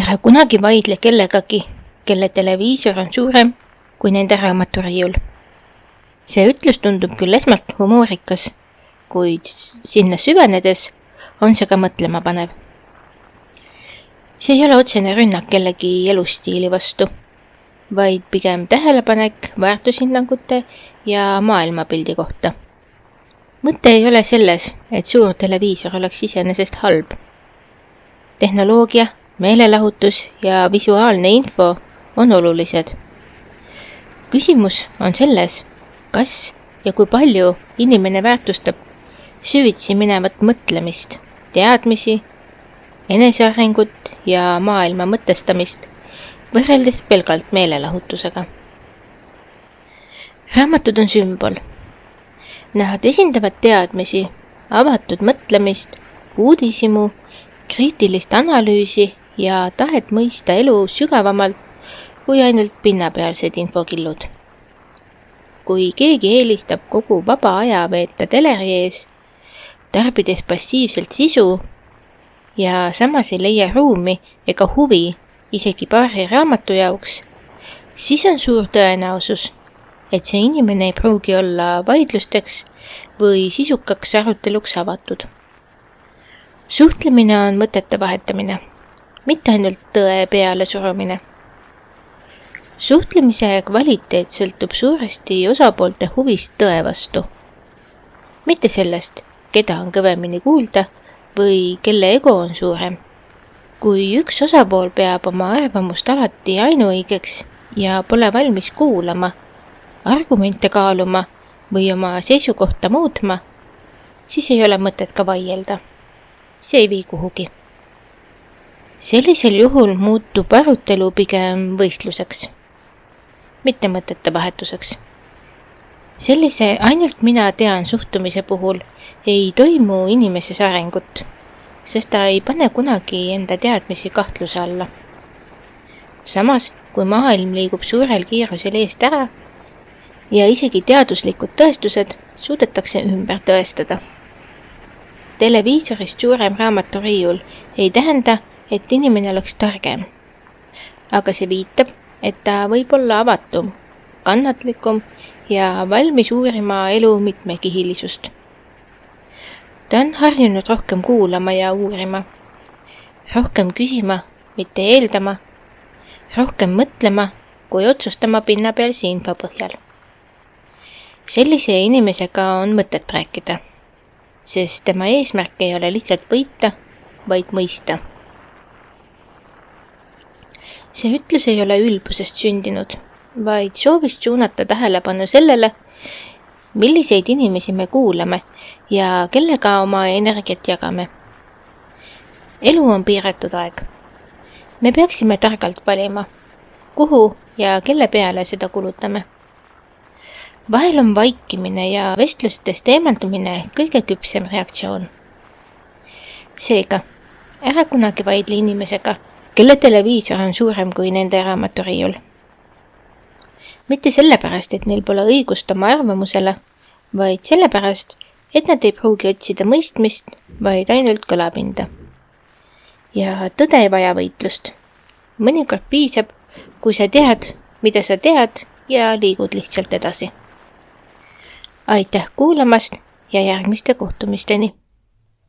Ära kunagi vaidle kellegagi, kelle televiisor on suurem kui nende raamaturiiul. See ütlus tundub küll esmalt humoorikas, kuid sinna süvenedes on see ka mõtlema panev. See ei ole otsene rünnak kellegi elustiili vastu, vaid pigem tähelepanek väärtushinnangute ja maailmapildi kohta. Mõte ei ole selles, et suur televiisor oleks iseenesest halb. Tehnoloogia, meelelahutus ja visuaalne info on olulised. Küsimus on selles, kas ja kui palju inimene väärtustab süvitsi minevat mõtlemist, teadmisi, enesearengut ja maailma mõtestamist võrreldes pelgalt meelelahutusega. Raamatud on sümbol. Nad esindavad teadmisi, avatud mõtlemist, uudishimu, kriitilist analüüsi ja tahet mõista elu sügavamalt kui ainult pinnapealsed infokillud. Kui keegi eelistab kogu vaba aja veeta teleri ees, tarbides passiivselt sisu ja samas ei leia ruumi ega huvi isegi paari raamatu jaoks, siis on suur tõenäosus, et see inimene ei pruugi olla vaidlusteks või sisukaks aruteluks avatud. Suhtlemine on mõtete vahetamine, mitte ainult tõe peale surumine. Suhtlemise kvaliteet sõltub suuresti osapoolte huvist tõe vastu. Mitte sellest, keda on kõvemini kuulda või kelle ego on suurem. Kui üks osapool peab oma arvamust alati ainuõigeks ja pole valmis kuulama, argumente kaaluma või oma seisukohta muutma, siis ei ole mõtet ka vaielda. See ei vii kuhugi. Sellisel juhul muutub arutelu pigem võistluseks, mitte mõtete vahetuseks. Sellise ainult mina tean suhtumise puhul ei toimu inimeses arengut, sest ta ei pane kunagi enda teadmisi kahtluse alla. Samas, kui maailm liigub suurel kiirusel eest ära ja isegi teaduslikud tõestused suudetakse ümber tõestada. Televiisorist suurem raamaturiiul ei tähenda, et inimene oleks targem, aga see viitab, et ta võib olla avatum, kannatlikum ja valmis uurima elu mitmekihilisust. Ta on harjunud rohkem kuulama ja uurima, rohkem küsima, mitte eeldama, rohkem mõtlema, kui otsustama pinnapealse info põhjal. Sellise inimesega on mõtet rääkida, sest tema eesmärk ei ole lihtsalt võita, vaid mõista. See ütlus ei ole ülbusest sündinud, vaid soovist suunata tähelepanu sellele, milliseid inimesi me kuulame ja kellega oma energiat jagame. Elu on piiratud aeg. Me peaksime targalt valima, kuhu ja kelle peale seda kulutame. Vahel on vaikimine ja vestlustest eemaldumine kõige küpsem reaktsioon. Seega, ära kunagi vaidle inimesega, kelle televiisor on suurem kui nende raamaturiiul. Mitte sellepärast, et neil pole õigust oma arvamusele, vaid sellepärast, et nad ei pruugi otsida mõistmist, vaid ainult kõlapinda. Ja tõde ei vaja võitlust. Mõnikord piisab, kui sa tead, mida sa tead ja liigud lihtsalt edasi. Aitäh kuulamast ja järgmiste kohtumisteni!